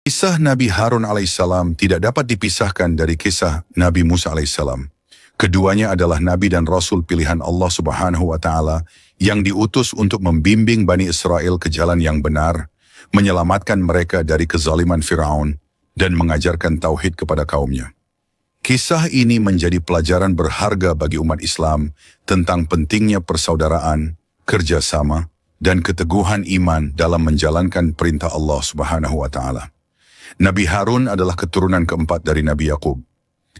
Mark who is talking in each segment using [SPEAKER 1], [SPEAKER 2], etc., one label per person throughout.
[SPEAKER 1] Kisah Nabi Harun alaihissalam tidak dapat dipisahkan dari kisah Nabi Musa alaihissalam. Keduanya adalah Nabi dan Rasul pilihan Allah Subhanahu wa Ta'ala yang diutus untuk membimbing Bani Israel ke jalan yang benar, menyelamatkan mereka dari kezaliman Firaun, dan mengajarkan tauhid kepada kaumnya. Kisah ini menjadi pelajaran berharga bagi umat Islam tentang pentingnya persaudaraan, kerjasama, dan keteguhan iman dalam menjalankan perintah Allah Subhanahu wa Ta'ala. Nabi Harun adalah keturunan keempat dari Nabi Yakub.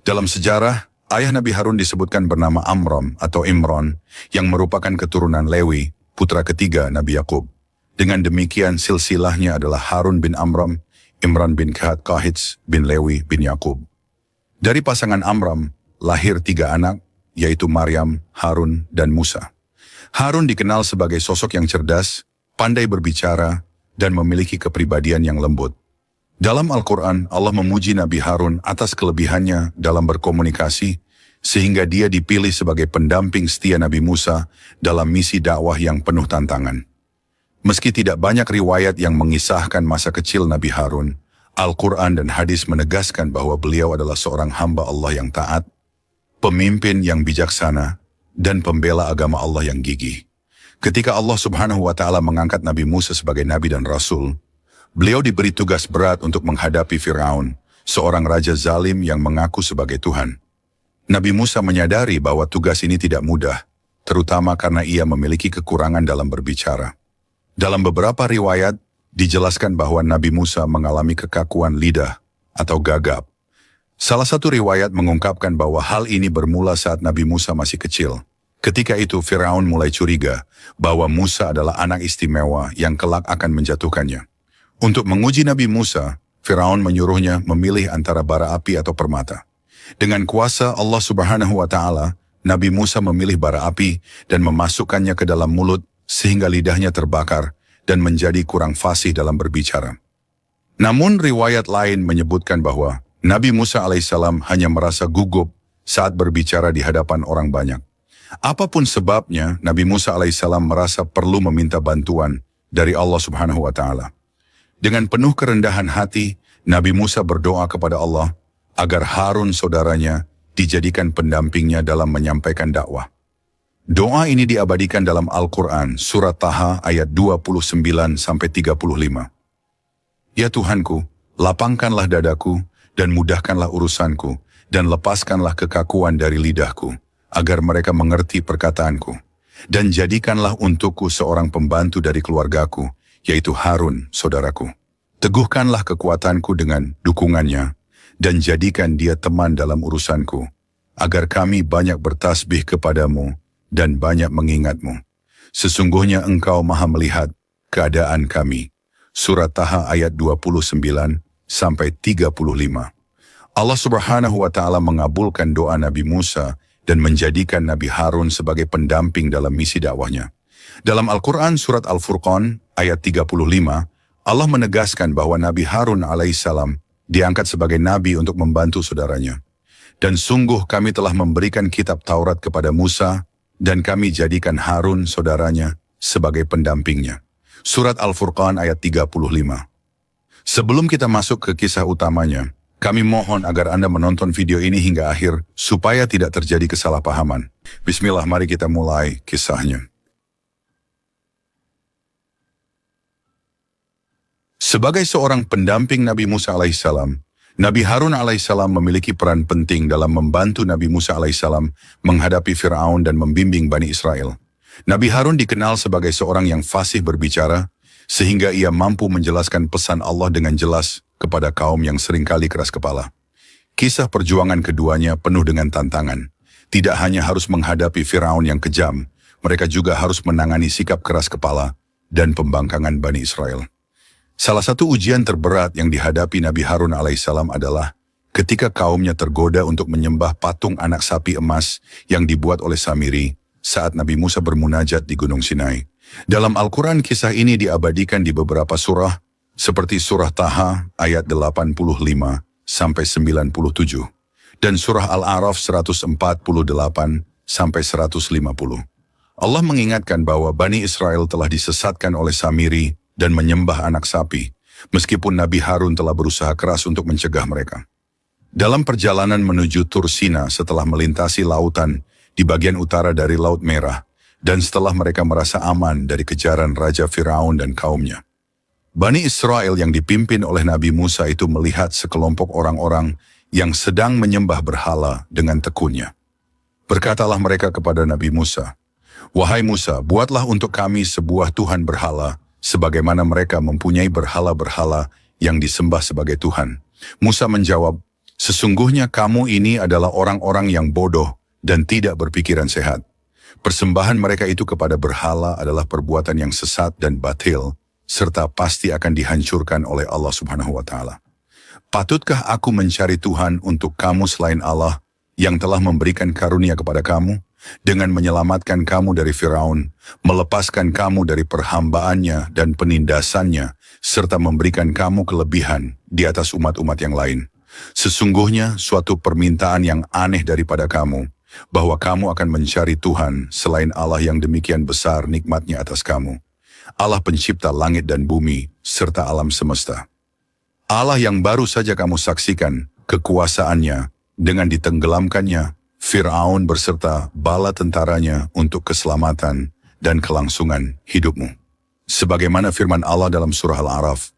[SPEAKER 1] Dalam sejarah, ayah Nabi Harun disebutkan bernama Amram atau Imran, yang merupakan keturunan Lewi, putra ketiga Nabi Yakub. Dengan demikian silsilahnya adalah Harun bin Amram, Imran bin Kahits bin Lewi bin Yakub. Dari pasangan Amram, lahir 3 anak, yaitu Maryam, Harun, dan Musa. Harun dikenal sebagai sosok yang cerdas, pandai berbicara, dan memiliki kepribadian yang lembut. Dalam Al-Quran, Allah memuji Nabi Harun atas kelebihannya dalam berkomunikasi, sehingga dia dipilih sebagai pendamping setia Nabi Musa dalam misi dakwah yang penuh tantangan. Meski tidak banyak riwayat yang mengisahkan masa kecil Nabi Harun, Al-Quran dan hadis menegaskan bahwa beliau adalah seorang hamba Allah yang taat, pemimpin yang bijaksana, dan pembela agama Allah yang gigih. Ketika Allah Subhanahu wa Ta'ala mengangkat Nabi Musa sebagai Nabi dan Rasul, beliau diberi tugas berat untuk menghadapi Firaun, seorang raja zalim yang mengaku sebagai Tuhan. Nabi Musa menyadari bahwa tugas ini tidak mudah, terutama karena ia memiliki kekurangan dalam berbicara. Dalam beberapa riwayat, dijelaskan bahwa Nabi Musa mengalami kekakuan lidah atau gagap. Salah satu riwayat mengungkapkan bahwa hal ini bermula saat Nabi Musa masih kecil. Ketika itu Firaun mulai curiga bahwa Musa adalah anak istimewa yang kelak akan menjatuhkannya. Untuk menguji Nabi Musa, Firaun menyuruhnya memilih antara bara api atau permata. Dengan kuasa Allah Subhanahu wa Ta'ala, Nabi Musa memilih bara api dan memasukkannya ke dalam mulut sehingga lidahnya terbakar dan menjadi kurang fasih dalam berbicara. Namun riwayat lain menyebutkan bahwa Nabi Musa alaihissalam hanya merasa gugup saat berbicara di hadapan orang banyak. Apapun sebabnya, Nabi Musa alaihissalam merasa perlu meminta bantuan dari Allah Subhanahu wa Ta'ala. Dengan penuh kerendahan hati, Nabi Musa berdoa kepada Allah agar Harun saudaranya dijadikan pendampingnya dalam menyampaikan dakwah. Doa ini diabadikan dalam Al-Quran, surat Taha ayat 29-35. Ya Tuhanku, lapangkanlah dadaku dan mudahkanlah urusanku dan lepaskanlah kekakuan dari lidahku, agar mereka mengerti perkataanku. Dan jadikanlah untukku seorang pembantu dari keluargaku, yaitu Harun, saudaraku. Teguhkanlah kekuatanku dengan dukungannya, dan jadikan dia teman dalam urusanku, agar kami banyak bertasbih kepadamu dan banyak mengingatmu. Sesungguhnya engkau maha melihat keadaan kami. Surat Taha ayat 29-35. Allah Subhanahu wa Ta'ala mengabulkan doa Nabi Musa dan menjadikan Nabi Harun sebagai pendamping dalam misi dakwahnya. Dalam Al-Quran surat Al-Furqan ayat 35, Allah menegaskan bahwa Nabi Harun alaihissalam diangkat sebagai nabi untuk membantu saudaranya. Dan sungguh kami telah memberikan kitab Taurat kepada Musa, dan kami jadikan Harun saudaranya sebagai pendampingnya. Surat Al-Furqan ayat 35. Sebelum kita masuk ke kisah utamanya, kami mohon agar Anda menonton video ini hingga akhir, supaya tidak terjadi kesalahpahaman. Bismillah, mari kita mulai kisahnya. Sebagai seorang pendamping Nabi Musa alaihissalam, Nabi Harun alaihissalam memiliki peran penting dalam membantu Nabi Musa alaihissalam menghadapi Firaun dan membimbing Bani Israel. Nabi Harun dikenal sebagai seorang yang fasih berbicara, sehingga ia mampu menjelaskan pesan Allah dengan jelas kepada kaum yang seringkali keras kepala. Kisah perjuangan keduanya penuh dengan tantangan. Tidak hanya harus menghadapi Firaun yang kejam, mereka juga harus menangani sikap keras kepala dan pembangkangan Bani Israel. Salah satu ujian terberat yang dihadapi Nabi Harun alaihissalam adalah ketika kaumnya tergoda untuk menyembah patung anak sapi emas yang dibuat oleh Samiri saat Nabi Musa bermunajat di Gunung Sinai. Dalam Al-Quran kisah ini diabadikan di beberapa surah seperti surah Taha ayat 85-97 dan surah Al-A'raf 148-150. Allah mengingatkan bahwa Bani Israel telah disesatkan oleh Samiri dan menyembah anak sapi, meskipun Nabi Harun telah berusaha keras untuk mencegah mereka. Dalam perjalanan menuju Tur Sina setelah melintasi lautan di bagian utara dari Laut Merah, dan setelah mereka merasa aman dari kejaran Raja Firaun dan kaumnya, Bani Israel yang dipimpin oleh Nabi Musa itu melihat sekelompok orang-orang yang sedang menyembah berhala dengan tekunnya. Berkatalah mereka kepada Nabi Musa, "Wahai Musa, buatlah untuk kami sebuah Tuhan berhala, sebagaimana mereka mempunyai berhala-berhala yang disembah sebagai Tuhan." Musa menjawab, "Sesungguhnya kamu ini adalah orang-orang yang bodoh dan tidak berpikiran sehat. Persembahan mereka itu kepada berhala adalah perbuatan yang sesat dan batil, serta pasti akan dihancurkan oleh Allah Subhanahu wa Ta'ala. Patutkah aku mencari Tuhan untuk kamu selain Allah yang telah memberikan karunia kepada kamu, dengan menyelamatkan kamu dari Firaun, melepaskan kamu dari perhambaannya dan penindasannya, serta memberikan kamu kelebihan di atas umat-umat yang lain? Sesungguhnya suatu permintaan yang aneh daripada kamu, bahwa kamu akan mencari Tuhan selain Allah yang demikian besar nikmatnya atas kamu. Allah pencipta langit dan bumi, serta alam semesta. Allah yang baru saja kamu saksikan kekuasaannya dengan ditenggelamkannya Firaun berserta bala tentaranya untuk keselamatan dan kelangsungan hidupmu. Sebagaimana firman Allah dalam surah Al-A'raf,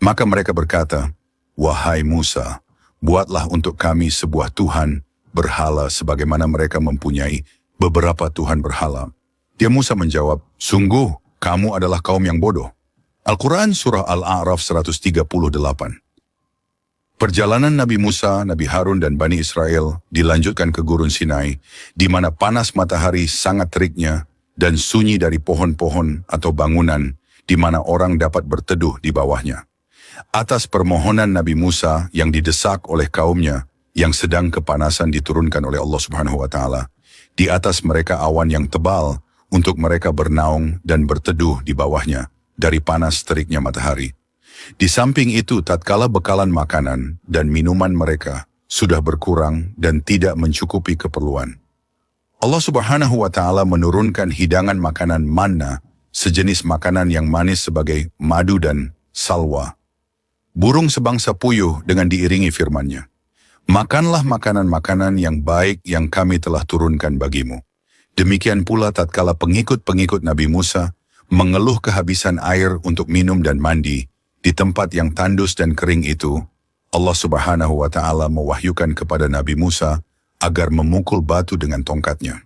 [SPEAKER 1] maka mereka berkata, "Wahai Musa, buatlah untuk kami sebuah Tuhan berhala sebagaimana mereka mempunyai beberapa Tuhan berhala." Dia Musa menjawab, "Sungguh, kamu adalah kaum yang bodoh." Al-Quran Surah Al-A'raf 138. Perjalanan Nabi Musa, Nabi Harun dan Bani Israel dilanjutkan ke Gurun Sinai, di mana panas matahari sangat teriknya dan sunyi dari pohon-pohon atau bangunan, di mana orang dapat berteduh di bawahnya. Atas permohonan Nabi Musa yang didesak oleh kaumnya, yang sedang kepanasan diturunkan oleh Allah Subhanahu wa Ta'ala, di atas mereka awan yang tebal, untuk mereka bernaung dan berteduh di bawahnya dari panas teriknya matahari. Di samping itu, tatkala bekalan makanan dan minuman mereka sudah berkurang dan tidak mencukupi keperluan, Allah Subhanahu wa Ta'ala menurunkan hidangan makanan manna, sejenis makanan yang manis sebagai madu dan salwa. Burung sebangsa puyuh dengan diiringi firman-Nya, "Makanlah makanan-makanan yang baik yang kami telah turunkan bagimu." Demikian pula tatkala pengikut-pengikut Nabi Musa mengeluh kehabisan air untuk minum dan mandi, di tempat yang tandus dan kering itu, Allah Subhanahu wa Ta'ala mewahyukan kepada Nabi Musa agar memukul batu dengan tongkatnya.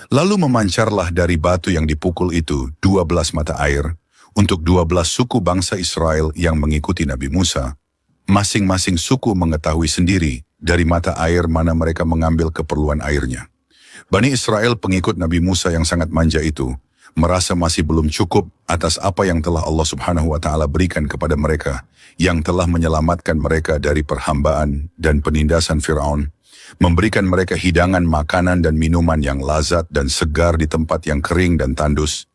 [SPEAKER 1] Lalu memancarlah dari batu yang dipukul itu 12 mata air untuk 12 suku bangsa Israel yang mengikuti Nabi Musa. Masing-masing suku mengetahui sendiri dari mata air mana mereka mengambil keperluan airnya. Bani Israel pengikut Nabi Musa yang sangat manja itu merasa masih belum cukup atas apa yang telah Allah Subhanahu wa Ta'ala berikan kepada mereka, yang telah menyelamatkan mereka dari perhambaan dan penindasan Firaun, memberikan mereka hidangan makanan dan minuman yang lazat dan segar di tempat yang kering dan tandus.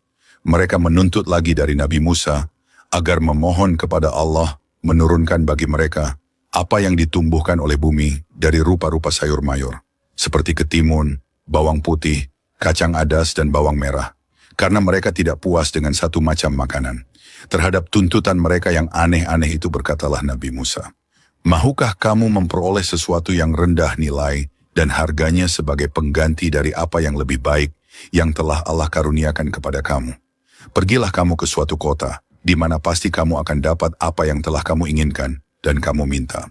[SPEAKER 1] Mereka menuntut lagi dari Nabi Musa agar memohon kepada Allah menurunkan bagi mereka apa yang ditumbuhkan oleh bumi dari rupa-rupa sayur mayur, seperti ketimun, bawang putih, kacang adas, dan bawang merah, karena mereka tidak puas dengan satu macam makanan. Terhadap tuntutan mereka yang aneh-aneh itu berkatalah Nabi Musa, "Mahukah kamu memperoleh sesuatu yang rendah nilai dan harganya sebagai pengganti dari apa yang lebih baik yang telah Allah karuniakan kepada kamu? Pergilah kamu ke suatu kota, di mana pasti kamu akan dapat apa yang telah kamu inginkan dan kamu minta."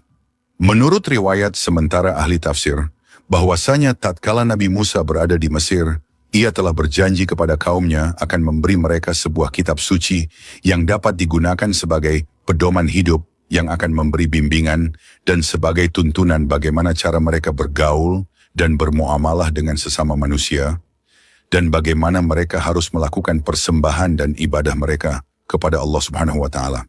[SPEAKER 1] Menurut riwayat sementara ahli tafsir, bahwasanya tatkala Nabi Musa berada di Mesir, ia telah berjanji kepada kaumnya akan memberi mereka sebuah kitab suci yang dapat digunakan sebagai pedoman hidup, yang akan memberi bimbingan dan sebagai tuntunan bagaimana cara mereka bergaul dan bermuamalah dengan sesama manusia, dan bagaimana mereka harus melakukan persembahan dan ibadah mereka kepada Allah Subhanahu wa Ta'ala.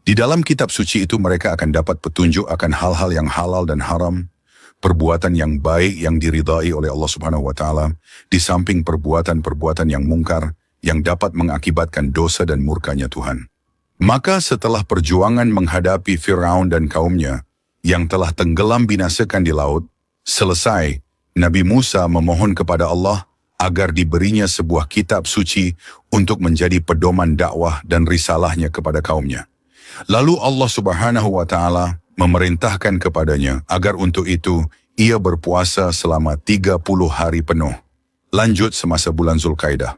[SPEAKER 1] Di dalam kitab suci itu mereka akan dapat petunjuk akan hal-hal yang halal dan haram, perbuatan yang baik yang diridai oleh Allah Subhanahu wa Ta'ala, di samping perbuatan-perbuatan yang mungkar yang dapat mengakibatkan dosa dan murkanya Tuhan. Maka setelah perjuangan menghadapi Firaun dan kaumnya yang telah tenggelam binasakan di laut selesai, Nabi Musa memohon kepada Allah agar diberinya sebuah kitab suci untuk menjadi pedoman dakwah dan risalahnya kepada kaumnya. Lalu Allah Subhanahu wa Ta'ala memerintahkan kepadanya agar untuk itu ia berpuasa selama 30 hari penuh. Lanjut semasa bulan Zulkaidah.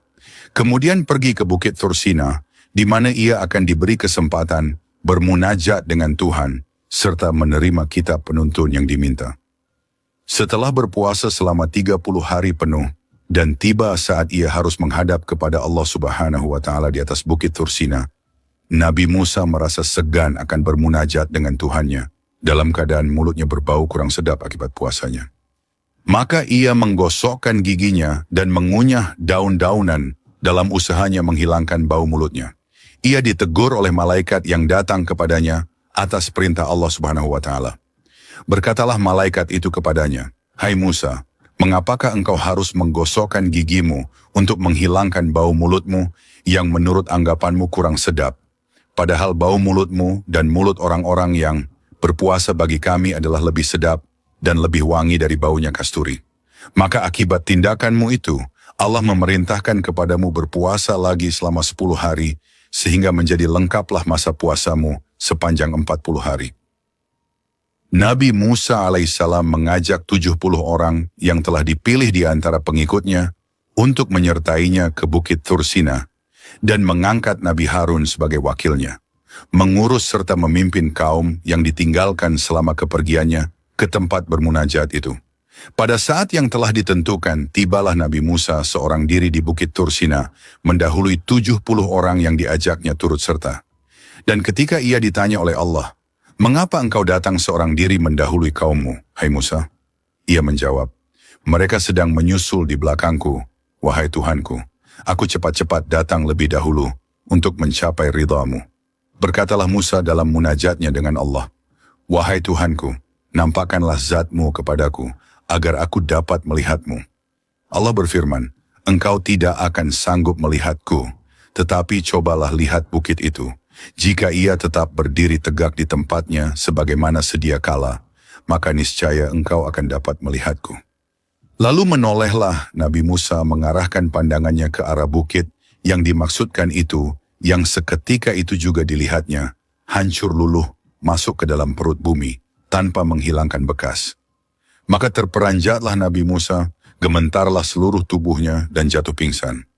[SPEAKER 1] Kemudian pergi ke Bukit Tursina, di mana ia akan diberi kesempatan bermunajat dengan Tuhan, serta menerima kitab penuntun yang diminta. Setelah berpuasa selama 30 hari penuh, dan tiba saat ia harus menghadap kepada Allah Subhanahu wa Ta'ala di atas Bukit Tursina, Nabi Musa merasa segan akan bermunajat dengan Tuhannya, dalam keadaan mulutnya berbau kurang sedap akibat puasanya. Maka ia menggosokkan giginya dan mengunyah daun-daunan dalam usahanya menghilangkan bau mulutnya. Ia ditegur oleh malaikat yang datang kepadanya atas perintah Allah Subhanahu wa Ta'ala. Berkatalah malaikat itu kepadanya, "Hai Musa, mengapakah engkau harus menggosokkan gigimu untuk menghilangkan bau mulutmu yang menurut anggapanmu kurang sedap? Padahal bau mulutmu dan mulut orang-orang yang berpuasa bagi kami adalah lebih sedap dan lebih wangi dari baunya kasturi. Maka akibat tindakanmu itu, Allah memerintahkan kepadamu berpuasa lagi selama 10 hari, sehingga menjadi lengkaplah masa puasamu sepanjang 40 hari." Nabi Musa alaihissalam mengajak 70 orang yang telah dipilih di antara pengikutnya untuk menyertainya ke Bukit Tursina dan mengangkat Nabi Harun sebagai wakilnya, mengurus serta memimpin kaum yang ditinggalkan selama kepergiannya ke tempat bermunajat itu. Pada saat yang telah ditentukan, tibalah Nabi Musa seorang diri di Bukit Tursina, mendahului 70 orang yang diajaknya turut serta. Dan ketika ia ditanya oleh Allah, "Mengapa engkau datang seorang diri mendahului kaummu, hai Musa?" Ia menjawab, "Mereka sedang menyusul di belakangku, wahai Tuhanku. Aku cepat-cepat datang lebih dahulu untuk mencapai ridhamu." Berkatalah Musa dalam munajatnya dengan Allah, "Wahai Tuhanku, nampakkanlah zatmu kepadaku, agar aku dapat melihatmu." Allah berfirman, "Engkau tidak akan sanggup melihatku, tetapi cobalah lihat bukit itu. Jika ia tetap berdiri tegak di tempatnya sebagaimana sedia kala, maka niscaya engkau akan dapat melihatku." Lalu menolehlah Nabi Musa mengarahkan pandangannya ke arah bukit yang dimaksudkan itu, yang seketika itu juga dilihatnya, hancur luluh masuk ke dalam perut bumi, tanpa menghilangkan bekas. Maka terperanjatlah Nabi Musa, gementarlah seluruh tubuhnya dan jatuh pingsan.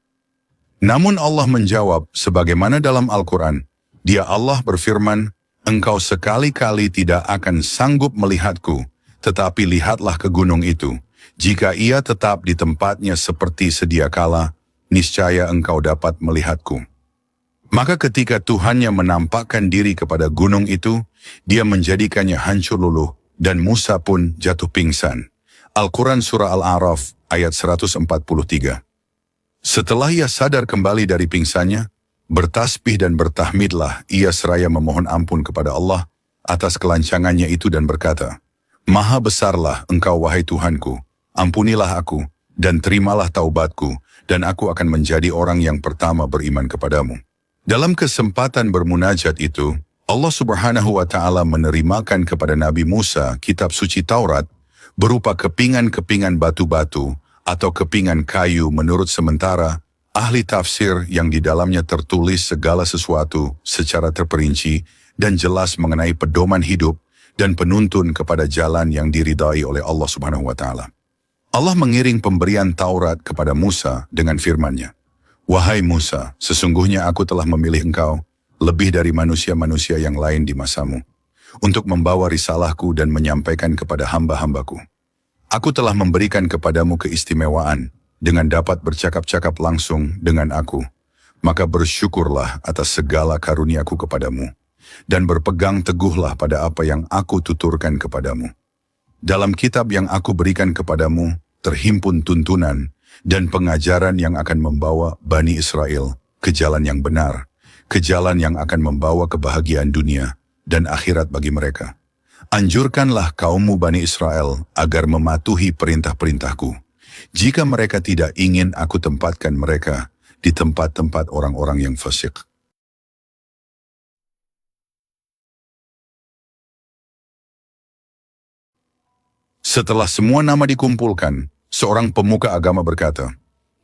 [SPEAKER 1] Namun Allah menjawab, sebagaimana dalam Al-Quran, Dia Allah berfirman, "Engkau sekali-kali tidak akan sanggup melihatku, tetapi lihatlah ke gunung itu. Jika ia tetap di tempatnya seperti sedia kala, niscaya engkau dapat melihatku." Maka ketika Tuhannya menampakkan diri kepada gunung itu, Dia menjadikannya hancur luluh, dan Musa pun jatuh pingsan. Al-Quran Surah Al-A'raf ayat 143. Setelah ia sadar kembali dari pingsannya, bertasbih dan bertahmidlah ia seraya memohon ampun kepada Allah atas kelancangannya itu dan berkata, "Maha besarlah engkau wahai Tuhanku, ampunilah aku dan terimalah taubatku, dan aku akan menjadi orang yang pertama beriman kepadamu." Dalam kesempatan bermunajat itu, Allah Subhanahu wa Ta'ala menerimakan kepada Nabi Musa kitab suci Taurat berupa kepingan-kepingan batu-batu atau kepingan kayu menurut sementara ahli tafsir yang di dalamnya tertulis segala sesuatu secara terperinci dan jelas mengenai pedoman hidup dan penuntun kepada jalan yang diridai oleh Allah Subhanahu wa Ta'ala. Allah mengiring pemberian Taurat kepada Musa dengan firman-Nya, "Wahai Musa, sesungguhnya aku telah memilih engkau lebih dari manusia-manusia yang lain di masamu, untuk membawa risalahku dan menyampaikan kepada hamba-hambaku. Aku telah memberikan kepadamu keistimewaan dengan dapat bercakap-cakap langsung dengan aku, maka bersyukurlah atas segala karuniaku kepadamu, dan berpegang teguhlah pada apa yang aku tuturkan kepadamu. Dalam kitab yang aku berikan kepadamu, terhimpun tuntunan dan pengajaran yang akan membawa Bani Israel ke jalan yang benar, ke jalan yang akan membawa kebahagiaan dunia dan akhirat bagi mereka. Anjurkanlah kaummu Bani Israel agar mematuhi perintah-perintahku. Jika mereka tidak ingin aku tempatkan mereka di tempat-tempat orang-orang yang fasik." Setelah semua nama dikumpulkan, seorang pemuka agama berkata,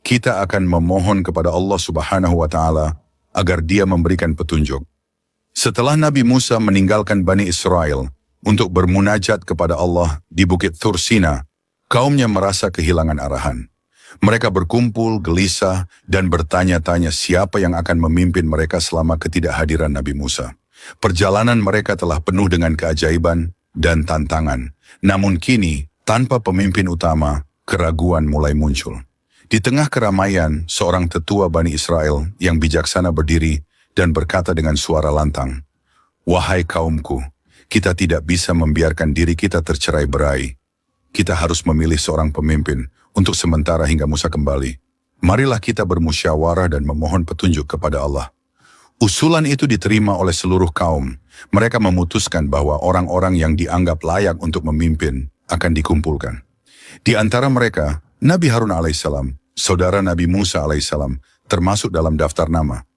[SPEAKER 1] "Kita akan memohon kepada Allah Subhanahu wa Ta'ala agar Dia memberikan petunjuk." Setelah Nabi Musa meninggalkan Bani Israel untuk bermunajat kepada Allah di Bukit Tur Sina, kaumnya merasa kehilangan arahan. Mereka berkumpul, gelisah, dan bertanya-tanya siapa yang akan memimpin mereka selama ketidakhadiran Nabi Musa. Perjalanan mereka telah penuh dengan keajaiban dan tantangan. Namun kini, tanpa pemimpin utama, keraguan mulai muncul. Di tengah keramaian, seorang tetua Bani Israel yang bijaksana berdiri dan berkata dengan suara lantang, "Wahai kaumku, kita tidak bisa membiarkan diri kita tercerai-berai. Kita harus memilih seorang pemimpin untuk sementara hingga Musa kembali. Marilah kita bermusyawarah dan memohon petunjuk kepada Allah." Usulan itu diterima oleh seluruh kaum. Mereka memutuskan bahwa orang-orang yang dianggap layak untuk memimpin akan dikumpulkan. Di antara mereka, Nabi Harun alaihissalam, saudara Nabi Musa alaihissalam, termasuk dalam daftar nama.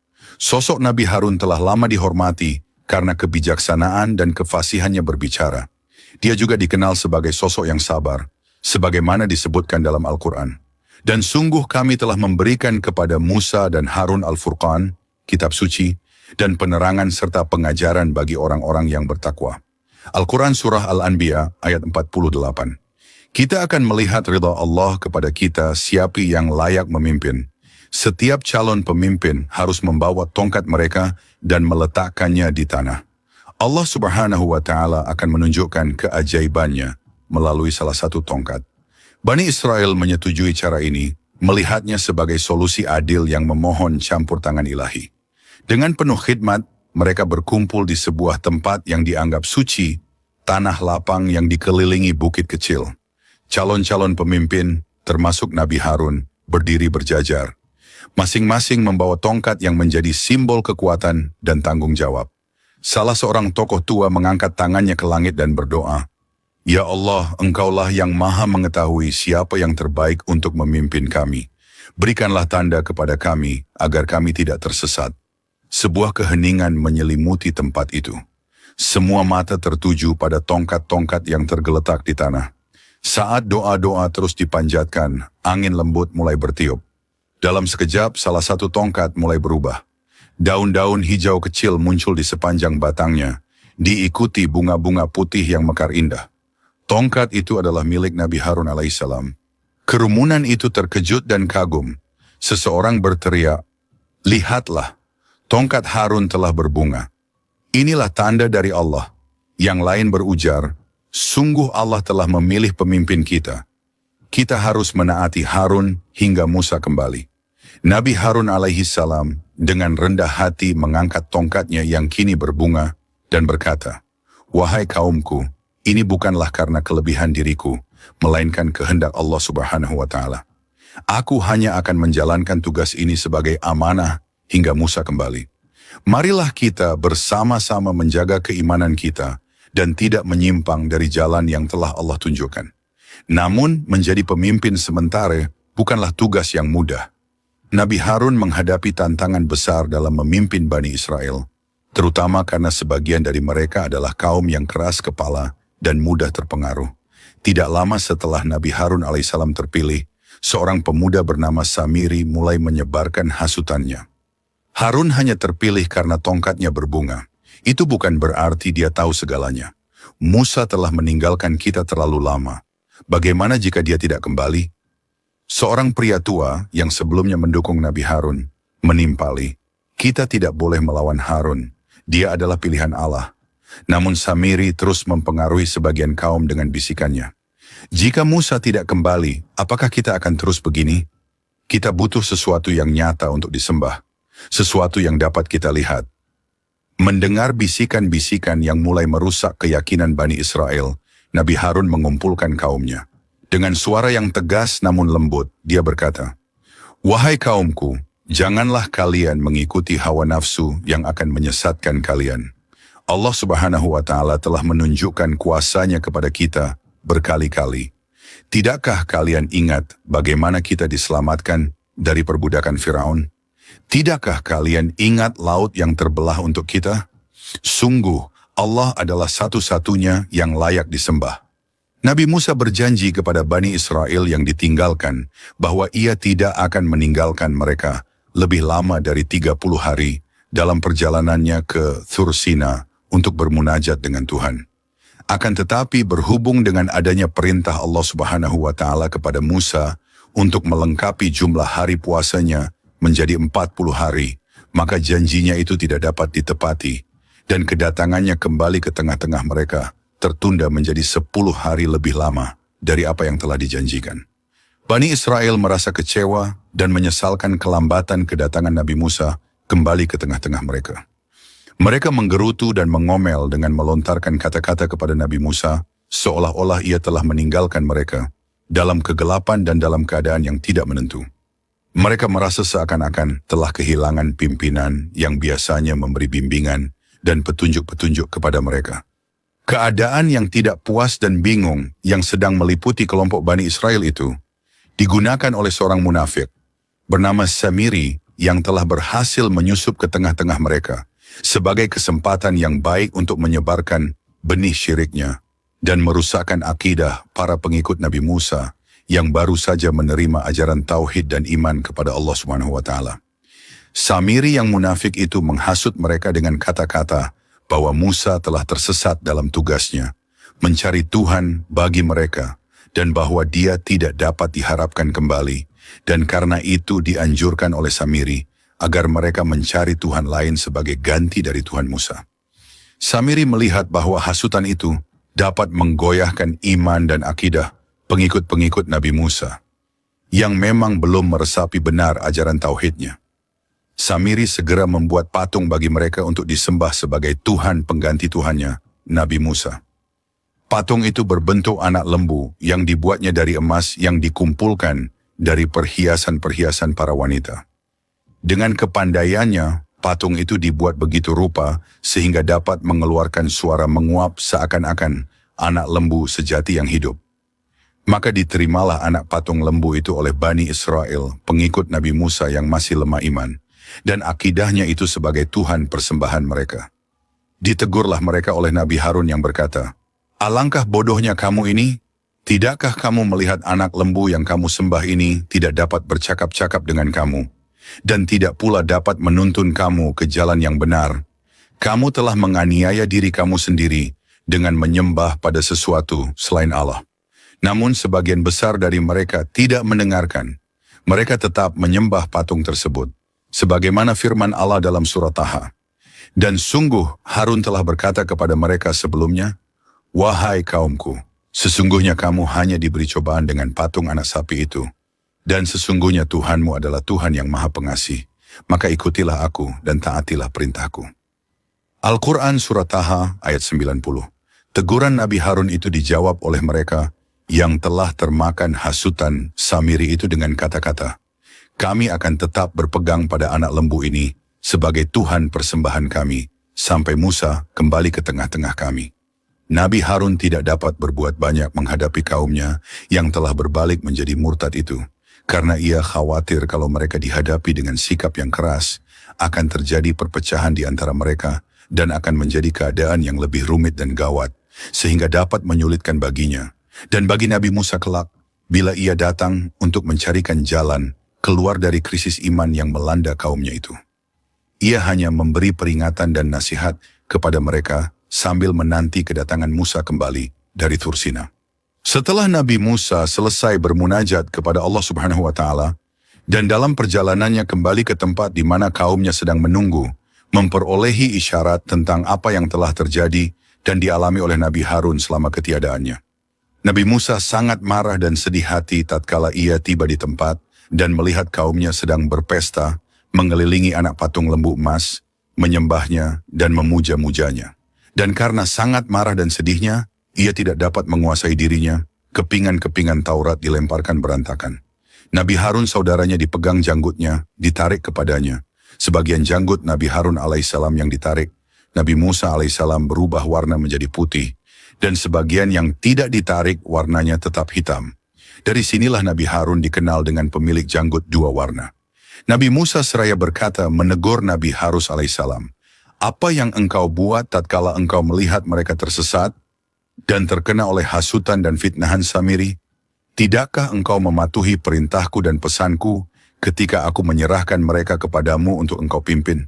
[SPEAKER 1] Sosok Nabi Harun telah lama dihormati karena kebijaksanaan dan kefasihannya berbicara. Dia juga dikenal sebagai sosok yang sabar, sebagaimana disebutkan dalam Al-Quran. Dan sungguh kami telah memberikan kepada Musa dan Harun Al-Furqan, kitab suci, dan penerangan serta pengajaran bagi orang-orang yang bertakwa. Al-Quran Surah Al-Anbiya ayat 48. Kita akan melihat ridha Allah kepada kita siapa yang layak memimpin. Setiap calon pemimpin harus membawa tongkat mereka dan meletakkannya di tanah. Allah Subhanahu wa Ta'ala akan menunjukkan keajaibannya melalui salah satu tongkat. Bani Israel menyetujui cara ini, melihatnya sebagai solusi adil yang memohon campur tangan ilahi. Dengan penuh khidmat, mereka berkumpul di sebuah tempat yang dianggap suci, tanah lapang yang dikelilingi bukit kecil. Calon-calon pemimpin, termasuk Nabi Harun, berdiri berjajar. Masing-masing membawa tongkat yang menjadi simbol kekuatan dan tanggung jawab. Salah seorang tokoh tua mengangkat tangannya ke langit dan berdoa, "Ya Allah, Engkaulah yang maha mengetahui siapa yang terbaik untuk memimpin kami. Berikanlah tanda kepada kami agar kami tidak tersesat." Sebuah keheningan menyelimuti tempat itu. Semua mata tertuju pada tongkat-tongkat yang tergeletak di tanah. Saat doa-doa terus dipanjatkan, angin lembut mulai bertiup. Dalam sekejap, salah satu tongkat mulai berubah. Daun-daun hijau kecil muncul di sepanjang batangnya, diikuti bunga-bunga putih yang mekar indah. Tongkat itu adalah milik Nabi Harun alaihissalam. Kerumunan itu terkejut dan kagum. Seseorang berteriak, "Lihatlah, tongkat Harun telah berbunga. Inilah tanda dari Allah." Yang lain berujar, "Sungguh Allah telah memilih pemimpin kita. Kita harus menaati Harun hingga Musa kembali." Nabi Harun alaihissalam dengan rendah hati mengangkat tongkatnya yang kini berbunga dan berkata, "Wahai kaumku, ini bukanlah karena kelebihan diriku, melainkan kehendak Allah Subhanahu wa Ta'ala. Aku hanya akan menjalankan tugas ini sebagai amanah hingga Musa kembali. Marilah kita bersama-sama menjaga keimanan kita dan tidak menyimpang dari jalan yang telah Allah tunjukkan. Namun, menjadi pemimpin sementara bukanlah tugas yang mudah." Nabi Harun menghadapi tantangan besar dalam memimpin Bani Israel, terutama karena sebagian dari mereka adalah kaum yang keras kepala dan mudah terpengaruh. Tidak lama setelah Nabi Harun alaihissalam terpilih, seorang pemuda bernama Samiri mulai menyebarkan hasutannya. Harun hanya terpilih karena tongkatnya berbunga. Itu bukan berarti dia tahu segalanya. Musa telah meninggalkan kita terlalu lama. Bagaimana jika dia tidak kembali? Seorang pria tua yang sebelumnya mendukung Nabi Harun menimpali, "Kita tidak boleh melawan Harun. Dia adalah pilihan Allah." Namun Samiri terus mempengaruhi sebagian kaum dengan bisikannya, "Jika Musa tidak kembali, apakah kita akan terus begini? Kita butuh sesuatu yang nyata untuk disembah, sesuatu yang dapat kita lihat." Mendengar bisikan-bisikan yang mulai merusak keyakinan Bani Israel, Nabi Harun mengumpulkan kaumnya. Dengan suara yang tegas namun lembut, dia berkata, "Wahai kaumku, janganlah kalian mengikuti hawa nafsu yang akan menyesatkan kalian. Allah Subhanahu wa Ta'ala telah menunjukkan kuasanya kepada kita berkali-kali. Tidakkah kalian ingat bagaimana kita diselamatkan dari perbudakan Firaun? Tidakkah kalian ingat laut yang terbelah untuk kita? Sungguh, Allah adalah satu-satunya yang layak disembah." Nabi Musa berjanji kepada Bani Israel yang ditinggalkan bahwa ia tidak akan meninggalkan mereka lebih lama dari 30 hari dalam perjalanannya ke Thursina untuk bermunajat dengan Tuhan. Akan tetapi berhubung dengan adanya perintah Allah Subhanahu wa Ta'ala kepada Musa untuk melengkapi jumlah hari puasanya menjadi 40 hari, maka janjinya itu tidak dapat ditepati, dan kedatangannya kembali ke tengah-tengah mereka tertunda menjadi 10 hari lebih lama dari apa yang telah dijanjikan. Bani Israel merasa kecewa dan menyesalkan kelambatan kedatangan Nabi Musa kembali ke tengah-tengah mereka. Mereka menggerutu dan mengomel dengan melontarkan kata-kata kepada Nabi Musa, seolah-olah ia telah meninggalkan mereka dalam kegelapan dan dalam keadaan yang tidak menentu. Mereka merasa seakan-akan telah kehilangan pimpinan yang biasanya memberi bimbingan dan petunjuk-petunjuk kepada mereka. Keadaan yang tidak puas dan bingung yang sedang meliputi kelompok Bani Israel itu digunakan oleh seorang munafik bernama Samiri yang telah berhasil menyusup ke tengah-tengah mereka sebagai kesempatan yang baik untuk menyebarkan benih syiriknya dan merusakkan akidah para pengikut Nabi Musa yang baru saja menerima ajaran tauhid dan iman kepada Allah Subhanahu wa Ta'ala. Samiri yang munafik itu menghasut mereka dengan kata-kata bahwa Musa telah tersesat dalam tugasnya, mencari Tuhan bagi mereka, dan bahwa dia tidak dapat diharapkan kembali, dan karena itu dianjurkan oleh Samiri agar mereka mencari Tuhan lain sebagai ganti dari Tuhan Musa. Samiri melihat bahwa hasutan itu dapat menggoyahkan iman dan akidah pengikut-pengikut Nabi Musa, yang memang belum meresapi benar ajaran tauhidnya. Samiri segera membuat patung bagi mereka untuk disembah sebagai Tuhan pengganti Tuhannya, Nabi Musa. Patung itu berbentuk anak lembu yang dibuatnya dari emas yang dikumpulkan dari perhiasan-perhiasan para wanita. Dengan kepandaiannya, patung itu dibuat begitu rupa sehingga dapat mengeluarkan suara menguap seakan-akan anak lembu sejati yang hidup. Maka diterimalah anak patung lembu itu oleh Bani Israel, pengikut Nabi Musa yang masih lemah iman, dan akidahnya itu sebagai Tuhan persembahan mereka. Ditegurlah mereka oleh Nabi Harun yang berkata, "Alangkah bodohnya kamu ini, tidakkah kamu melihat anak lembu yang kamu sembah ini tidak dapat bercakap-cakap dengan kamu, dan tidak pula dapat menuntun kamu ke jalan yang benar? Kamu telah menganiaya diri kamu sendiri dengan menyembah pada sesuatu selain Allah." Namun sebagian besar dari mereka tidak mendengarkan. Mereka tetap menyembah patung tersebut, sebagaimana firman Allah dalam surat Taha. Dan sungguh Harun telah berkata kepada mereka sebelumnya, "Wahai kaumku, sesungguhnya kamu hanya diberi cobaan dengan patung anak sapi itu. Dan sesungguhnya Tuhanmu adalah Tuhan yang Maha Pengasih. Maka ikutilah aku dan taatilah perintahku." Al-Quran Surat Taha ayat 90. Teguran Nabi Harun itu dijawab oleh mereka yang telah termakan hasutan Samiri itu dengan kata-kata, "Kami akan tetap berpegang pada anak lembu ini sebagai Tuhan persembahan kami, sampai Musa kembali ke tengah-tengah kami." Nabi Harun tidak dapat berbuat banyak menghadapi kaumnya yang telah berbalik menjadi murtad itu, karena ia khawatir kalau mereka dihadapi dengan sikap yang keras, akan terjadi perpecahan di antara mereka, dan akan menjadi keadaan yang lebih rumit dan gawat, sehingga dapat menyulitkan baginya. Dan bagi Nabi Musa kelak, bila ia datang untuk mencarikan jalan keluar dari krisis iman yang melanda kaumnya itu. Ia hanya memberi peringatan dan nasihat kepada mereka sambil menanti kedatangan Musa kembali dari Thursina. Setelah Nabi Musa selesai bermunajat kepada Allah Subhanahu wa Ta'ala, dan dalam perjalanannya kembali ke tempat di mana kaumnya sedang menunggu, memperolehi isyarat tentang apa yang telah terjadi dan dialami oleh Nabi Harun selama ketiadaannya. Nabi Musa sangat marah dan sedih hati tatkala ia tiba di tempat dan melihat kaumnya sedang berpesta, mengelilingi anak patung lembu emas, menyembahnya dan memuja-mujanya. Dan karena sangat marah dan sedihnya, ia tidak dapat menguasai dirinya, kepingan-kepingan Taurat dilemparkan berantakan. Nabi Harun saudaranya dipegang janggutnya, ditarik kepadanya. Sebagian janggut Nabi Harun alaihissalam yang ditarik, Nabi Musa alaihissalam berubah warna menjadi putih, dan sebagian yang tidak ditarik warnanya tetap hitam. Dari sinilah Nabi Harun dikenal dengan pemilik janggut dua warna. Nabi Musa seraya berkata menegur Nabi Harun alaihissalam, "Apa yang engkau buat tatkala engkau melihat mereka tersesat dan terkena oleh hasutan dan fitnahan Samiri? Tidakkah engkau mematuhi perintahku dan pesanku ketika aku menyerahkan mereka kepadamu untuk engkau pimpin?"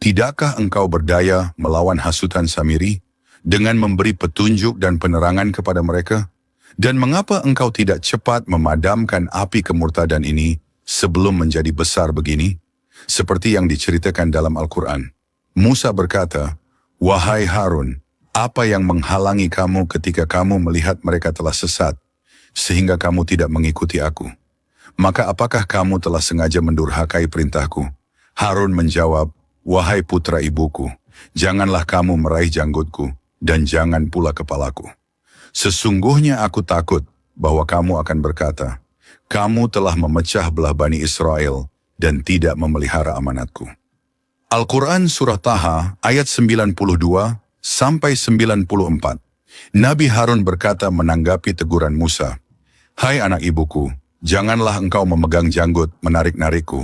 [SPEAKER 1] Tidakkah engkau berdaya melawan hasutan Samiri dengan memberi petunjuk dan penerangan kepada mereka? Dan mengapa engkau tidak cepat memadamkan api kemurtadan ini sebelum menjadi besar begini? Seperti yang diceritakan dalam Al-Quran. Musa berkata, "Wahai Harun, apa yang menghalangi kamu ketika kamu melihat mereka telah sesat, sehingga kamu tidak mengikuti aku? Maka apakah kamu telah sengaja mendurhakai perintahku?" Harun menjawab, "Wahai putra ibuku, janganlah kamu meraih janggutku, dan jangan pula kepalaku. Sesungguhnya aku takut bahwa kamu akan berkata, kamu telah memecah belah Bani Israel dan tidak memelihara amanatku." Al-Quran Surah Taha ayat 92 sampai 94. Nabi Harun berkata menanggapi teguran Musa, "Hai anak ibuku, janganlah engkau memegang janggut menarik-narikku.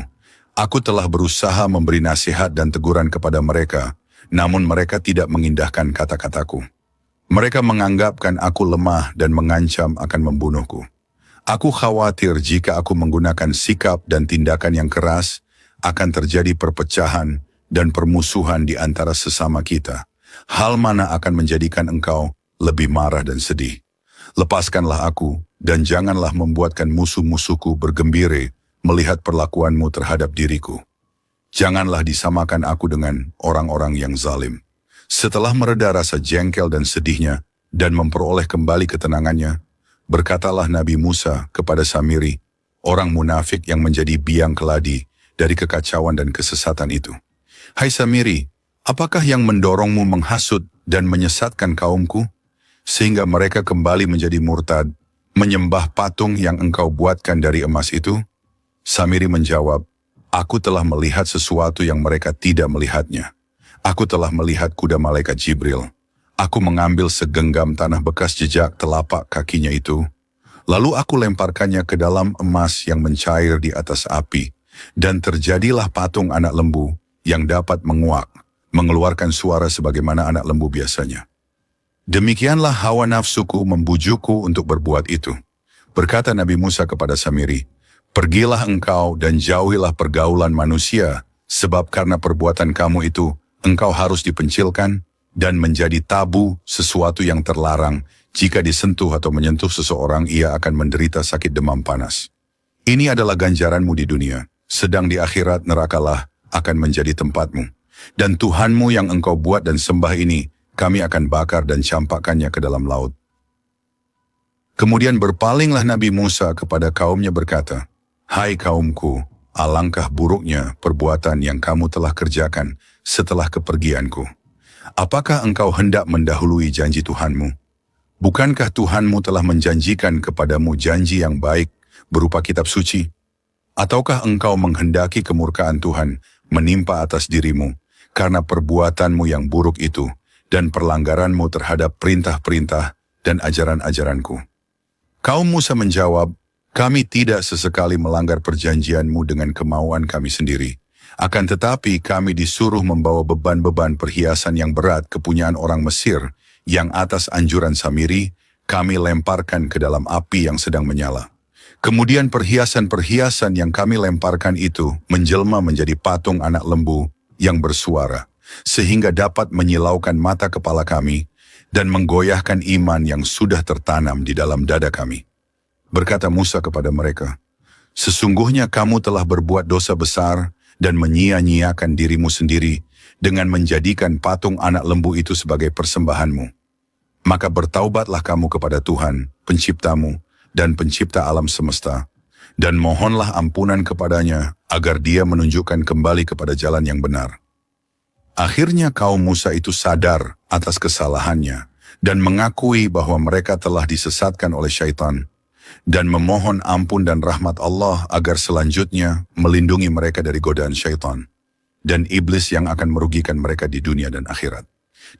[SPEAKER 1] Aku telah berusaha memberi nasihat dan teguran kepada mereka, namun mereka tidak mengindahkan kata-kataku. Mereka menganggapkan aku lemah dan mengancam akan membunuhku. Aku khawatir jika aku menggunakan sikap dan tindakan yang keras, akan terjadi perpecahan dan permusuhan di antara sesama kita. Hal mana akan menjadikan engkau lebih marah dan sedih. Lepaskanlah aku dan janganlah membuatkan musuh-musuhku bergembira melihat perlakuanmu terhadap diriku. Janganlah disamakan aku dengan orang-orang yang zalim." Setelah mereda rasa jengkel dan sedihnya dan memperoleh kembali ketenangannya, berkatalah Nabi Musa kepada Samiri, orang munafik yang menjadi biang keladi dari kekacauan dan kesesatan itu. "Hai Samiri, apakah yang mendorongmu menghasut dan menyesatkan kaumku, sehingga mereka kembali menjadi murtad, menyembah patung yang engkau buatkan dari emas itu?" Samiri menjawab, "Aku telah melihat sesuatu yang mereka tidak melihatnya. Aku telah melihat kuda malaikat Jibril. Aku mengambil segenggam tanah bekas jejak telapak kakinya itu, lalu aku lemparkannya ke dalam emas yang mencair di atas api, dan terjadilah patung anak lembu yang dapat menguak, mengeluarkan suara sebagaimana anak lembu biasanya. Demikianlah hawa nafsuku membujukku untuk berbuat itu." Berkata Nabi Musa kepada Samiri, "Pergilah engkau dan jauhilah pergaulan manusia, sebab karena perbuatan kamu itu, engkau harus dipencilkan dan menjadi tabu, sesuatu yang terlarang. Jika disentuh atau menyentuh seseorang, ia akan menderita sakit demam panas. Ini adalah ganjaranmu di dunia, sedang di akhirat nerakalah akan menjadi tempatmu. Dan Tuhanmu yang engkau buat dan sembah ini, kami akan bakar dan campakkannya ke dalam laut." Kemudian berpalinglah Nabi Musa kepada kaumnya berkata, "Hai kaumku, alangkah buruknya perbuatan yang kamu telah kerjakan setelah kepergianku. Apakah engkau hendak mendahului janji Tuhanmu? Bukankah Tuhanmu telah menjanjikan kepadamu janji yang baik berupa kitab suci? Ataukah engkau menghendaki kemurkaan Tuhan menimpa atas dirimu karena perbuatanmu yang buruk itu dan perlanggaranmu terhadap perintah-perintah dan ajaran-ajaranku?" Kaum Musa menjawab, "Kami tidak sesekali melanggar perjanjianmu dengan kemauan kami sendiri. Akan tetapi kami disuruh membawa beban-beban perhiasan yang berat kepunyaan orang Mesir yang atas anjuran Samiri kami lemparkan ke dalam api yang sedang menyala. Kemudian perhiasan-perhiasan yang kami lemparkan itu menjelma menjadi patung anak lembu yang bersuara, sehingga dapat menyilaukan mata kepala kami dan menggoyahkan iman yang sudah tertanam di dalam dada kami." Berkata Musa kepada mereka, "Sesungguhnya kamu telah berbuat dosa besar dan menyia-nyiakan dirimu sendiri dengan menjadikan patung anak lembu itu sebagai persembahanmu. Maka bertaubatlah kamu kepada Tuhan, penciptamu dan pencipta alam semesta, dan mohonlah ampunan kepadanya agar dia menunjukkan kembali kepada jalan yang benar." Akhirnya kaum Musa itu sadar atas kesalahannya dan mengakui bahwa mereka telah disesatkan oleh syaitan, dan memohon ampun dan rahmat Allah agar selanjutnya melindungi mereka dari godaan syaitan dan iblis yang akan merugikan mereka di dunia dan akhirat.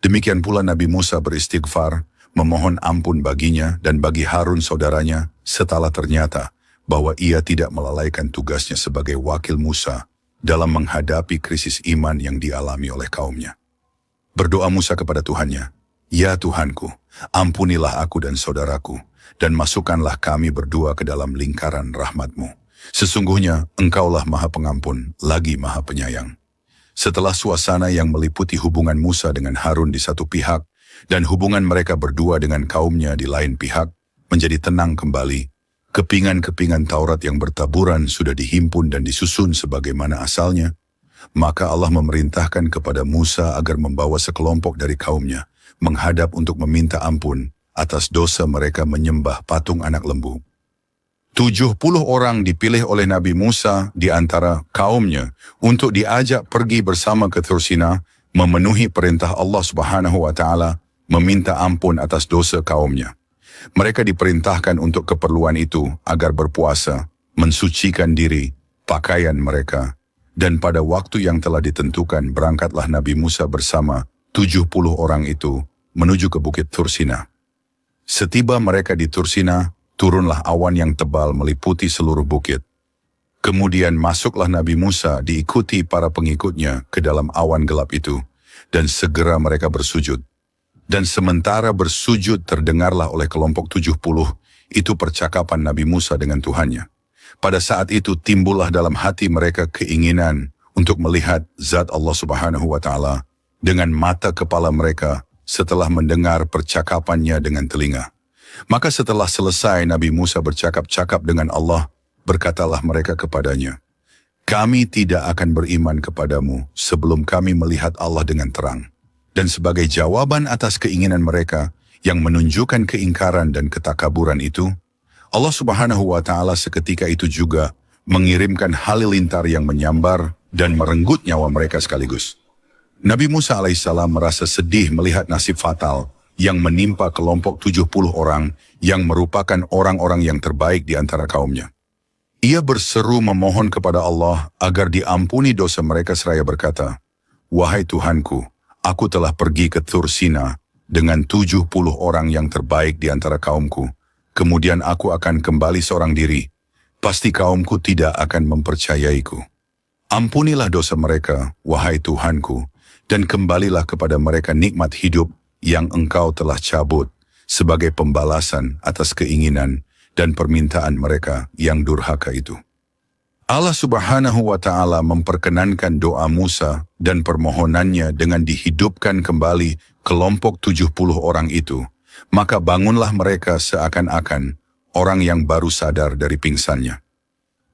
[SPEAKER 1] Demikian pula Nabi Musa beristighfar, memohon ampun baginya dan bagi Harun saudaranya, setelah ternyata bahwa ia tidak melalaikan tugasnya sebagai wakil Musa dalam menghadapi krisis iman yang dialami oleh kaumnya. Berdoa Musa kepada Tuhannya, "Ya Tuhanku, ampunilah aku dan saudaraku, dan masukkanlah kami berdua ke dalam lingkaran rahmat-Mu. Sesungguhnya Engkaulah Maha Pengampun, lagi Maha Penyayang." Setelah suasana yang meliputi hubungan Musa dengan Harun di satu pihak, dan hubungan mereka berdua dengan kaumnya di lain pihak, menjadi tenang kembali, kepingan-kepingan Taurat yang bertaburan sudah dihimpun dan disusun sebagaimana asalnya, maka Allah memerintahkan kepada Musa agar membawa sekelompok dari kaumnya, menghadap untuk meminta ampun atas dosa mereka menyembah patung anak lembu. 70 orang dipilih oleh Nabi Musa di antara kaumnya untuk diajak pergi bersama ke Tur Sina, memenuhi perintah Allah Subhanahu wa Ta'ala, meminta ampun atas dosa kaumnya. Mereka diperintahkan untuk keperluan itu agar berpuasa, mensucikan diri, pakaian mereka, dan pada waktu yang telah ditentukan berangkatlah Nabi Musa bersama 70 orang itu menuju ke Bukit Tur Sina. Setiba mereka di Tur Sina, turunlah awan yang tebal meliputi seluruh bukit. Kemudian masuklah Nabi Musa diikuti para pengikutnya ke dalam awan gelap itu, dan segera mereka bersujud. Dan sementara bersujud terdengarlah oleh kelompok 70 itu percakapan Nabi Musa dengan Tuhannya. Pada saat itu timbullah dalam hati mereka keinginan untuk melihat zat Allah Subhanahu wa Ta'ala dengan mata kepala mereka setelah mendengar percakapannya dengan telinga. Maka setelah selesai Nabi Musa bercakap-cakap dengan Allah, berkatalah mereka kepadanya, "Kami tidak akan beriman kepadamu sebelum kami melihat Allah dengan terang." Dan sebagai jawaban atas keinginan mereka yang menunjukkan keingkaran dan ketakaburan itu, Allah Subhanahu wa Ta'ala seketika itu juga mengirimkan halilintar yang menyambar dan merenggut nyawa mereka sekaligus. Nabi Musa alaihissalam merasa sedih melihat nasib fatal yang menimpa kelompok 70 orang yang merupakan orang-orang yang terbaik di antara kaumnya. Ia berseru memohon kepada Allah agar diampuni dosa mereka seraya berkata, "Wahai Tuhanku, aku telah pergi ke Tur Sina dengan 70 orang yang terbaik di antara kaumku. Kemudian aku akan kembali seorang diri. Pasti kaumku tidak akan mempercayaiku. Ampunilah dosa mereka, wahai Tuhanku, dan kembalilah kepada mereka nikmat hidup yang Engkau telah cabut sebagai pembalasan atas keinginan dan permintaan mereka yang durhaka itu." Allah Subhanahu wa Ta'ala memperkenankan doa Musa dan permohonannya dengan dihidupkan kembali kelompok 70 orang itu. Maka bangunlah mereka seakan-akan orang yang baru sadar dari pingsannya.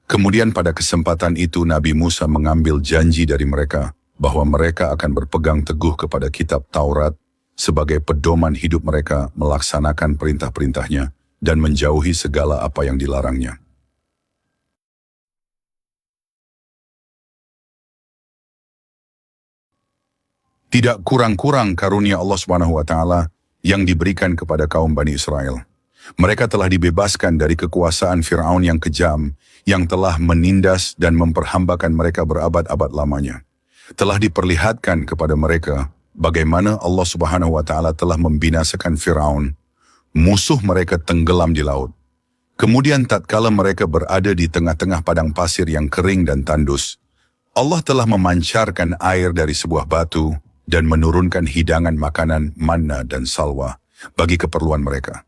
[SPEAKER 1] Kemudian pada kesempatan itu Nabi Musa mengambil janji dari mereka bahwa mereka akan berpegang teguh kepada kitab Taurat sebagai pedoman hidup mereka melaksanakan perintah-perintahnya dan menjauhi segala apa yang dilarangnya. Tidak kurang-kurang karunia Allah Subhanahu wa Ta'ala yang diberikan kepada kaum Bani Israel. Mereka telah dibebaskan dari kekuasaan Fir'aun yang kejam, yang telah menindas dan memperhambakan mereka berabad-abad lamanya. Telah diperlihatkan kepada mereka bagaimana Allah Subhanahu wa Ta'ala telah membinasakan Fir'aun. Musuh mereka tenggelam di laut. Kemudian tatkala mereka berada di tengah-tengah padang pasir yang kering dan tandus, Allah telah memancarkan air dari sebuah batu dan menurunkan hidangan makanan manna dan salwa bagi keperluan mereka.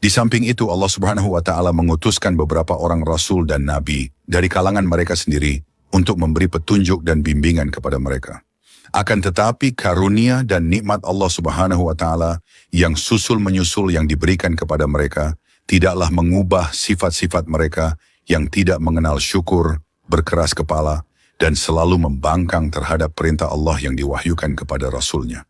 [SPEAKER 1] Di samping itu Allah Subhanahu wa Ta'ala mengutuskan beberapa orang rasul dan nabi dari kalangan mereka sendiri untuk memberi petunjuk dan bimbingan kepada mereka. Akan tetapi karunia dan nikmat Allah Subhanahu wa Ta'ala yang susul menyusul yang diberikan kepada mereka tidaklah mengubah sifat-sifat mereka yang tidak mengenal syukur, berkeras kepala, dan selalu membangkang terhadap perintah Allah yang diwahyukan kepada Rasulnya.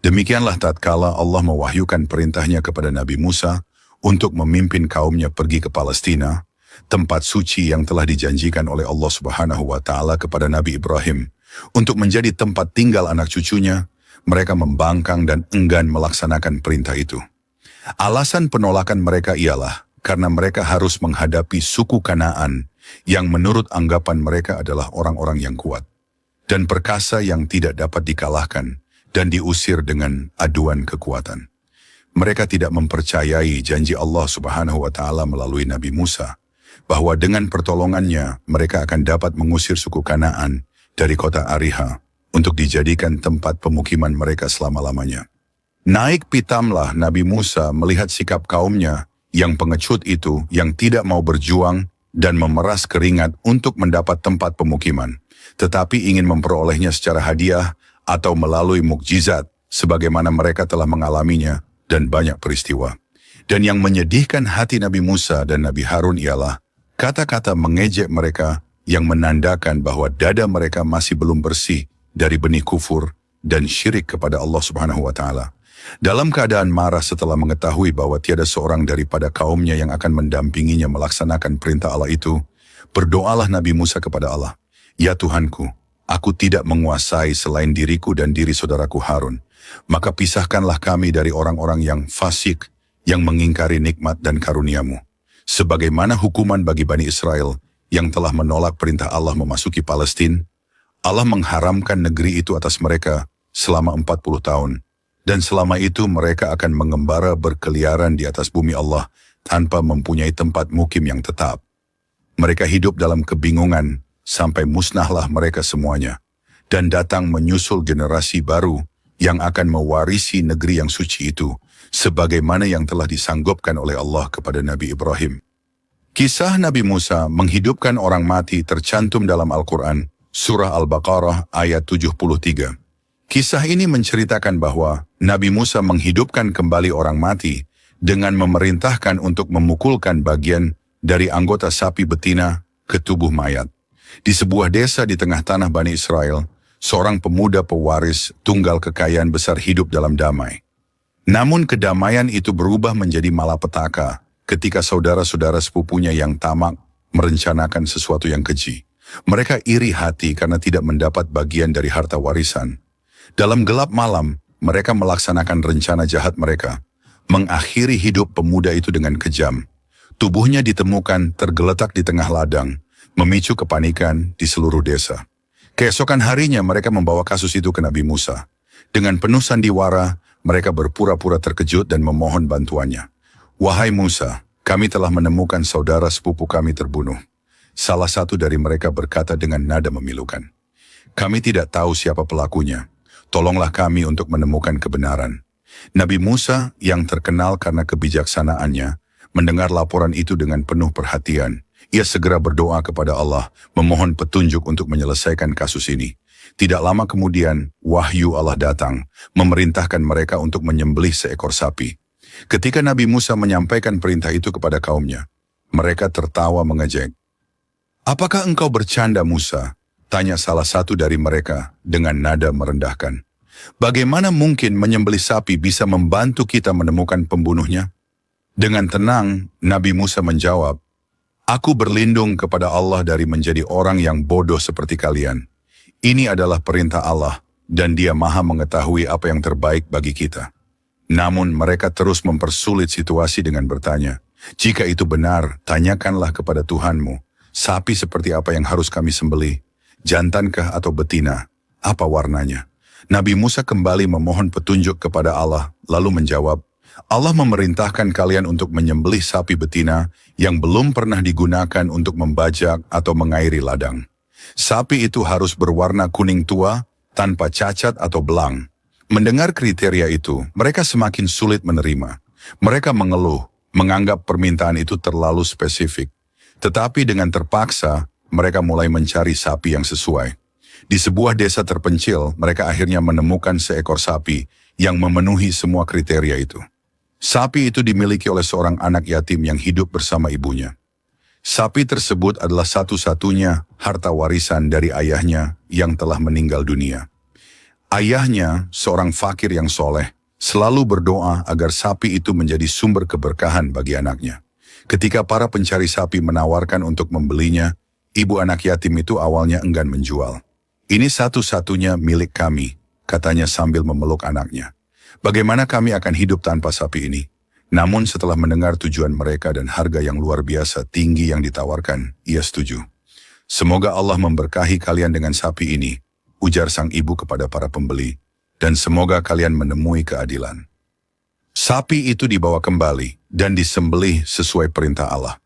[SPEAKER 1] Demikianlah tatkala Allah mewahyukan perintahnya kepada Nabi Musa untuk memimpin kaumnya pergi ke Palestina, tempat suci yang telah dijanjikan oleh Allah Subhanahu wa Ta'ala kepada Nabi Ibrahim, untuk menjadi tempat tinggal anak cucunya, mereka membangkang dan enggan melaksanakan perintah itu. Alasan penolakan mereka ialah karena mereka harus menghadapi suku Kanaan yang menurut anggapan mereka adalah orang-orang yang kuat dan perkasa yang tidak dapat dikalahkan dan diusir dengan aduan kekuatan. Mereka tidak mempercayai janji Allah Subhanahu wa Ta'ala melalui Nabi Musa bahwa dengan pertolongannya mereka akan dapat mengusir suku Kanaan dari kota Ariha untuk dijadikan tempat pemukiman mereka selama-lamanya. Naik pitamlah Nabi Musa melihat sikap kaumnya yang pengecut itu, yang tidak mau berjuang dan memeras keringat untuk mendapat tempat pemukiman. tetapi ingin memperolehnya secara hadiah atau melalui mukjizat, sebagaimana mereka telah mengalaminya dan banyak peristiwa. Dan yang menyedihkan hati Nabi Musa dan Nabi Harun ialah kata-kata mengejek mereka yang menandakan bahwa dada mereka masih belum bersih dari benih kufur dan syirik kepada Allah Subhanahu wa Ta'ala. Dalam keadaan marah setelah mengetahui bahwa tiada seorang daripada kaumnya yang akan mendampinginya melaksanakan perintah Allah itu, berdoalah Nabi Musa kepada Allah, "Ya Tuhanku, aku tidak menguasai selain diriku dan diri saudaraku Harun. Maka pisahkanlah kami dari orang-orang yang fasik, yang mengingkari nikmat dan karunia-Mu. Sebagaimana hukuman bagi Bani Israel yang telah menolak perintah Allah memasuki Palestina, Allah mengharamkan negeri itu atas mereka selama 40 tahun. Dan selama itu mereka akan mengembara berkeliaran di atas bumi Allah tanpa mempunyai tempat mukim yang tetap. Mereka hidup dalam kebingungan sampai musnahlah mereka semuanya. Dan datang menyusul generasi baru yang akan mewarisi negeri yang suci itu, sebagaimana yang telah disanggupkan oleh Allah kepada Nabi Ibrahim." Kisah Nabi Musa menghidupkan orang mati tercantum dalam Al-Quran, Surah Al-Baqarah ayat 73. Kisah ini menceritakan bahwa Nabi Musa menghidupkan kembali orang mati dengan memerintahkan untuk memukulkan bagian dari anggota sapi betina ke tubuh mayat. Di sebuah desa di tengah tanah Bani Israel, seorang pemuda pewaris tunggal kekayaan besar hidup dalam damai. Namun kedamaian itu berubah menjadi malapetaka ketika saudara-saudara sepupunya yang tamak merencanakan sesuatu yang keji. Mereka iri hati karena tidak mendapat bagian dari harta warisan. Dalam gelap malam, mereka melaksanakan rencana jahat mereka, mengakhiri hidup pemuda itu dengan kejam. Tubuhnya ditemukan tergeletak di tengah ladang, memicu kepanikan di seluruh desa. Keesokan harinya mereka membawa kasus itu ke Nabi Musa. Dengan penuh sandiwara, mereka berpura-pura terkejut dan memohon bantuannya. "Wahai Musa, kami telah menemukan saudara sepupu kami terbunuh." Salah satu dari mereka berkata dengan nada memilukan, "Kami tidak tahu siapa pelakunya. Tolonglah kami untuk menemukan kebenaran." Nabi Musa yang terkenal karena kebijaksanaannya, mendengar laporan itu dengan penuh perhatian. Ia segera berdoa kepada Allah, memohon petunjuk untuk menyelesaikan kasus ini. Tidak lama kemudian, wahyu Allah datang, memerintahkan mereka untuk menyembelih seekor sapi. Ketika Nabi Musa menyampaikan perintah itu kepada kaumnya, mereka tertawa mengejek. "Apakah engkau bercanda, Musa?" tanya salah satu dari mereka dengan nada merendahkan. "Bagaimana mungkin menyembelih sapi bisa membantu kita menemukan pembunuhnya?" Dengan tenang, Nabi Musa menjawab, "Aku berlindung kepada Allah dari menjadi orang yang bodoh seperti kalian. Ini adalah perintah Allah, dan Dia Maha mengetahui apa yang terbaik bagi kita." Namun mereka terus mempersulit situasi dengan bertanya, "Jika itu benar, tanyakanlah kepada Tuhanmu, sapi seperti apa yang harus kami sembelih? Jantankah atau betina? Apa warnanya?" Nabi Musa kembali memohon petunjuk kepada Allah, lalu menjawab, "Allah memerintahkan kalian untuk menyembelih sapi betina yang belum pernah digunakan untuk membajak atau mengairi ladang. Sapi itu harus berwarna kuning tua, tanpa cacat atau belang." Mendengar kriteria itu, mereka semakin sulit menerima. Mereka mengeluh, menganggap permintaan itu terlalu spesifik. Tetapi dengan terpaksa, mereka mulai mencari sapi yang sesuai. Di sebuah desa terpencil, mereka akhirnya menemukan seekor sapi yang memenuhi semua kriteria itu. Sapi itu dimiliki oleh seorang anak yatim yang hidup bersama ibunya. Sapi tersebut adalah satu-satunya harta warisan dari ayahnya yang telah meninggal dunia. Ayahnya, seorang fakir yang soleh, selalu berdoa agar sapi itu menjadi sumber keberkahan bagi anaknya. Ketika para pencari sapi menawarkan untuk membelinya, ibu anak yatim itu awalnya enggan menjual. "Ini satu-satunya milik kami," katanya sambil memeluk anaknya. "Bagaimana kami akan hidup tanpa sapi ini?" Namun setelah mendengar tujuan mereka dan harga yang luar biasa tinggi yang ditawarkan, ia setuju. "Semoga Allah memberkahi kalian dengan sapi ini," ujar sang ibu kepada para pembeli, "dan semoga kalian menemui keadilan." Sapi itu dibawa kembali dan disembelih sesuai perintah Allah.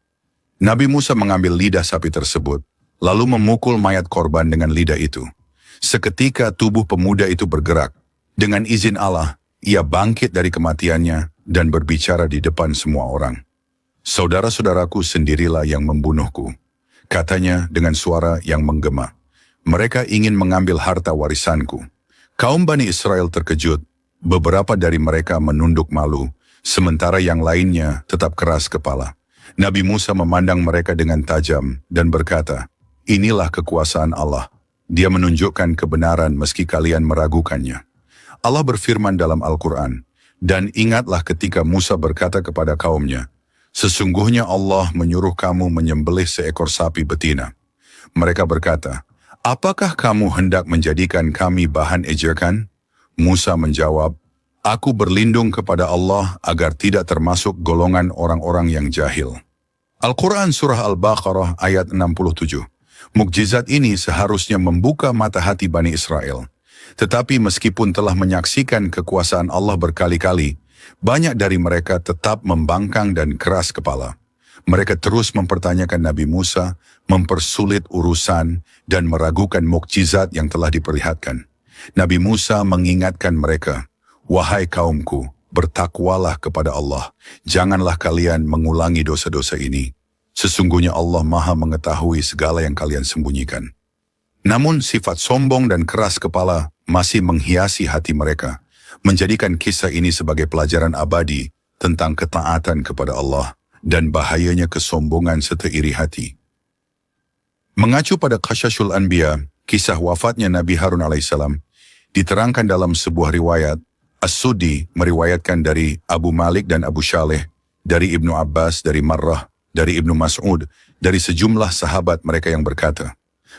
[SPEAKER 1] Nabi Musa mengambil lidah sapi tersebut, lalu memukul mayat korban dengan lidah itu. Seketika tubuh pemuda itu bergerak. Dengan izin Allah, ia bangkit dari kematiannya dan berbicara di depan semua orang. "Saudara-saudaraku sendirilah yang membunuhku," katanya dengan suara yang menggema. Mereka ingin mengambil harta warisanku. Kaum Bani Israel terkejut. Beberapa dari mereka menunduk malu, sementara yang lainnya tetap keras kepala. Nabi Musa memandang mereka dengan tajam dan berkata, "Inilah kekuasaan Allah. Dia menunjukkan kebenaran meski kalian meragukannya." Allah berfirman dalam Al-Quran, "Dan ingatlah ketika Musa berkata kepada kaumnya, sesungguhnya Allah menyuruh kamu menyembelih seekor sapi betina." Mereka berkata, "Apakah kamu hendak menjadikan kami bahan ejekan?" Musa menjawab, "Aku berlindung kepada Allah agar tidak termasuk golongan orang-orang yang jahil." Al-Quran Surah Al-Baqarah ayat 67. Mukjizat ini seharusnya membuka mata hati Bani Israel. Tetapi meskipun telah menyaksikan kekuasaan Allah berkali-kali, banyak dari mereka tetap membangkang dan keras kepala. Mereka terus mempertanyakan Nabi Musa, mempersulit urusan, dan meragukan mukjizat yang telah diperlihatkan. Nabi Musa mengingatkan mereka, "Wahai kaumku, bertakwalah kepada Allah. Janganlah kalian mengulangi dosa-dosa ini. Sesungguhnya Allah Maha mengetahui segala yang kalian sembunyikan." Namun sifat sombong dan keras kepala masih menghiasi hati mereka, menjadikan kisah ini sebagai pelajaran abadi tentang ketaatan kepada Allah dan bahayanya kesombongan serta iri hati. Mengacu pada Qasasul Anbiya, kisah wafatnya Nabi Harun alaihissalam, diterangkan dalam sebuah riwayat. As-Suddi meriwayatkan dari Abu Malik dan Abu Shaleh, dari Ibnu Abbas, dari Marrah, dari Ibnu Mas'ud, dari sejumlah sahabat mereka yang berkata,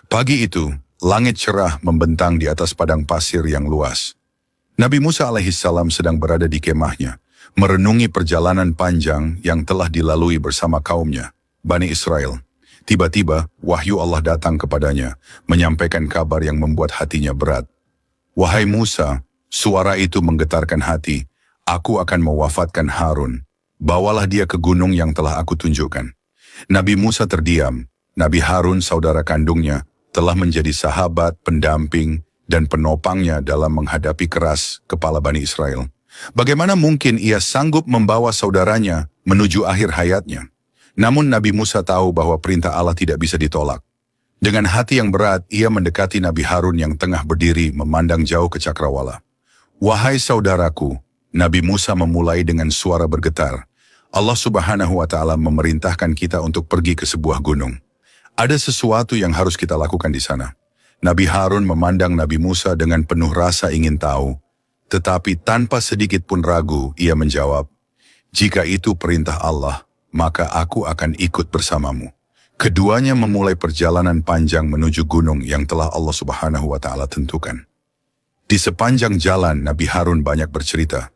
[SPEAKER 1] "Pagi itu, langit cerah membentang di atas padang pasir yang luas. Nabi Musa alaihissalam sedang berada di kemahnya, merenungi perjalanan panjang yang telah dilalui bersama kaumnya, Bani Israel. Tiba-tiba, wahyu Allah datang kepadanya, menyampaikan kabar yang membuat hatinya berat. 'Wahai Musa,' suara itu menggetarkan hati, 'aku akan mewafatkan Harun. Bawalah dia ke gunung yang telah aku tunjukkan.' Nabi Musa terdiam. Nabi Harun, saudara kandungnya, telah menjadi sahabat, pendamping, dan penopangnya dalam menghadapi keras kepala Bani Israel. Bagaimana mungkin ia sanggup membawa saudaranya menuju akhir hayatnya? Namun Nabi Musa tahu bahwa perintah Allah tidak bisa ditolak. Dengan hati yang berat, ia mendekati Nabi Harun yang tengah berdiri memandang jauh ke cakrawala. 'Wahai saudaraku,' Nabi Musa memulai dengan suara bergetar. 'Allah Subhanahu wa Ta'ala memerintahkan kita untuk pergi ke sebuah gunung. Ada sesuatu yang harus kita lakukan di sana.' Nabi Harun memandang Nabi Musa dengan penuh rasa ingin tahu, tetapi tanpa sedikit pun ragu, ia menjawab, 'Jika itu perintah Allah, maka aku akan ikut bersamamu.' Keduanya memulai perjalanan panjang menuju gunung yang telah Allah Subhanahu wa Ta'ala tentukan. Di sepanjang jalan, Nabi Harun banyak bercerita,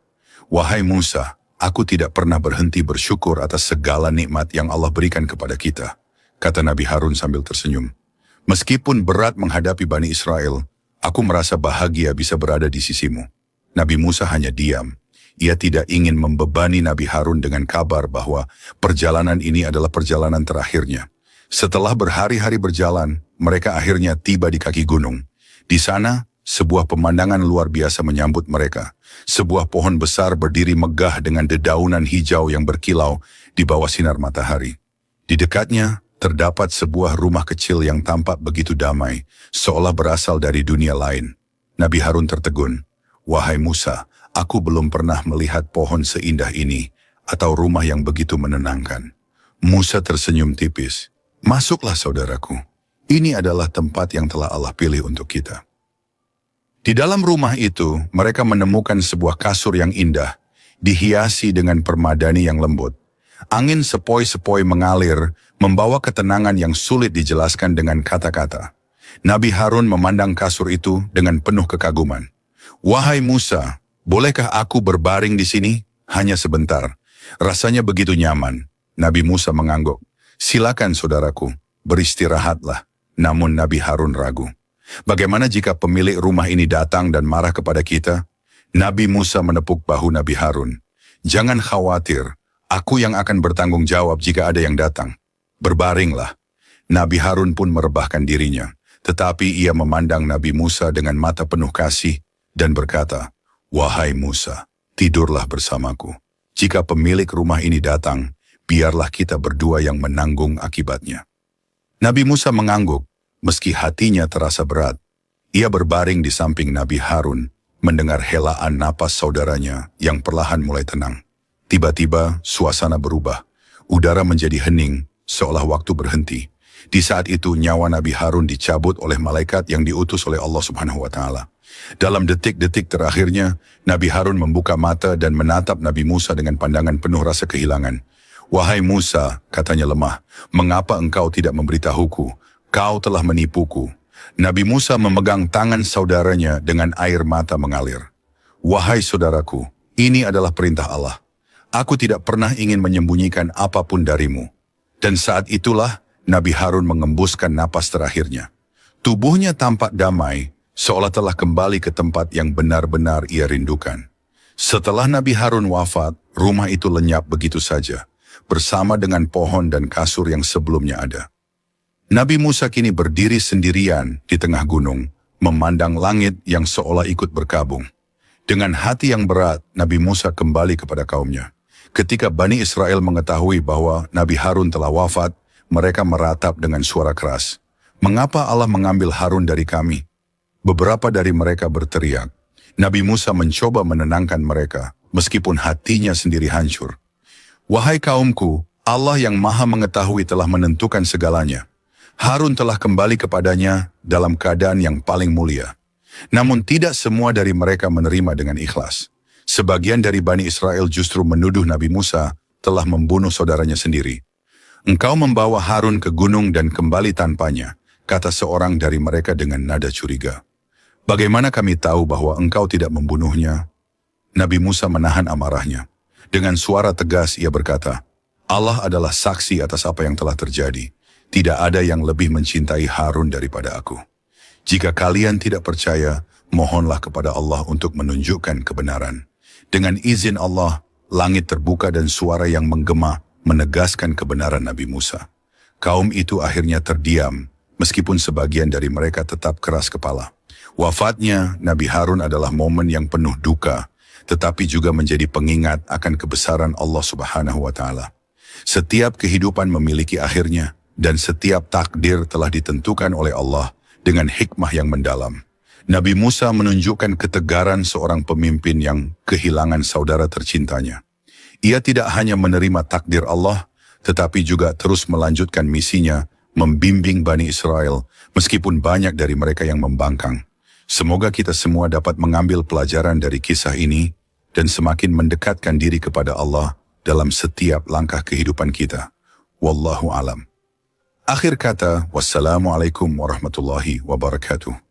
[SPEAKER 1] 'Wahai Musa, aku tidak pernah berhenti bersyukur atas segala nikmat yang Allah berikan kepada kita,' kata Nabi Harun sambil tersenyum. 'Meskipun berat menghadapi Bani Israel, aku merasa bahagia bisa berada di sisimu.' Nabi Musa hanya diam. Ia tidak ingin membebani Nabi Harun dengan kabar bahwa perjalanan ini adalah perjalanan terakhirnya. Setelah berhari-hari berjalan, mereka akhirnya tiba di kaki gunung. Di sana, sebuah pemandangan luar biasa menyambut mereka. Sebuah pohon besar berdiri megah dengan dedaunan hijau yang berkilau di bawah sinar matahari. Di dekatnya, terdapat sebuah rumah kecil yang tampak begitu damai, seolah berasal dari dunia lain. Nabi Harun tertegun, 'Wahai Musa, aku belum pernah melihat pohon seindah ini, atau rumah yang begitu menenangkan.' Musa tersenyum tipis, 'Masuklah saudaraku, ini adalah tempat yang telah Allah pilih untuk kita.' Di dalam rumah itu, mereka menemukan sebuah kasur yang indah, dihiasi dengan permadani yang lembut. Angin sepoi-sepoi mengalir, membawa ketenangan yang sulit dijelaskan dengan kata-kata. Nabi Harun memandang kasur itu dengan penuh kekaguman. 'Wahai Musa, bolehkah aku berbaring di sini? Hanya sebentar. Rasanya begitu nyaman.' Nabi Musa mengangguk. 'Silakan saudaraku, beristirahatlah.' Namun Nabi Harun ragu. 'Bagaimana jika pemilik rumah ini datang dan marah kepada kita?' Nabi Musa menepuk bahu Nabi Harun. 'Jangan khawatir, aku yang akan bertanggung jawab jika ada yang datang. Berbaringlah.' Nabi Harun pun merebahkan dirinya, tetapi ia memandang Nabi Musa dengan mata penuh kasih dan berkata, 'Wahai Musa, tidurlah bersamaku. Jika pemilik rumah ini datang, biarlah kita berdua yang menanggung akibatnya.' Nabi Musa mengangguk. meski hatinya terasa berat. Ia berbaring di samping Nabi Harun, mendengar helaan napas saudaranya yang perlahan mulai tenang. Tiba-tiba suasana berubah, udara menjadi hening, seolah waktu berhenti. Di saat itu nyawa Nabi Harun dicabut oleh malaikat yang diutus oleh Allah Subhanahu wa Ta'ala. Dalam detik-detik terakhirnya, Nabi Harun membuka mata dan menatap Nabi Musa dengan pandangan penuh rasa kehilangan. "Wahai Musa," katanya lemah, "mengapa engkau tidak memberitahuku? Kau telah menipuku." Nabi Musa memegang tangan saudaranya dengan air mata mengalir. "Wahai saudaraku, ini adalah perintah Allah. Aku tidak pernah ingin menyembunyikan apapun darimu." Dan saat itulah Nabi Harun mengembuskan napas terakhirnya. Tubuhnya tampak damai, seolah telah kembali ke tempat yang benar-benar ia rindukan. Setelah Nabi Harun wafat, rumah itu lenyap begitu saja, bersama dengan pohon dan kasur yang sebelumnya ada. Nabi Musa kini berdiri sendirian di tengah gunung, memandang langit yang seolah ikut berkabung. Dengan hati yang berat, Nabi Musa kembali kepada kaumnya. Ketika Bani Israel mengetahui bahwa Nabi Harun telah wafat, mereka meratap dengan suara keras, "Mengapa Allah mengambil Harun dari kami?" Beberapa dari mereka berteriak. Nabi Musa mencoba menenangkan mereka, meskipun hatinya sendiri hancur. "Wahai kaumku, Allah yang Maha Mengetahui telah menentukan segalanya. Harun telah kembali kepadanya dalam keadaan yang paling mulia." Namun tidak semua dari mereka menerima dengan ikhlas. Sebagian dari Bani Israel justru menuduh Nabi Musa telah membunuh saudaranya sendiri. "Engkau membawa Harun ke gunung dan kembali tanpanya," kata seorang dari mereka dengan nada curiga. "Bagaimana kami tahu bahwa engkau tidak membunuhnya?" Nabi Musa menahan amarahnya. Dengan suara tegas ia berkata, "Allah adalah saksi atas apa yang telah terjadi. Tidak ada yang lebih mencintai Harun daripada aku. Jika kalian tidak percaya, mohonlah kepada Allah untuk menunjukkan kebenaran." Dengan izin Allah, langit terbuka dan suara yang menggema menegaskan kebenaran Nabi Musa. Kaum itu akhirnya terdiam, meskipun sebagian dari mereka tetap keras kepala. Wafatnya Nabi Harun adalah momen yang penuh duka, tetapi juga menjadi pengingat akan kebesaran Allah Subhanahu wa Ta'ala. Setiap kehidupan memiliki akhirnya, dan setiap takdir telah ditentukan oleh Allah dengan hikmah yang mendalam. Nabi Musa menunjukkan ketegaran seorang pemimpin yang kehilangan saudara tercintanya. Ia tidak hanya menerima takdir Allah, tetapi juga terus melanjutkan misinya, membimbing Bani Israel, meskipun banyak dari mereka yang membangkang. Semoga kita semua dapat mengambil pelajaran dari kisah ini, dan semakin mendekatkan diri kepada Allah dalam setiap langkah kehidupan kita. Wallahu alam. Akhir kata, wassalamualaikum warahmatullahi wabarakatuh.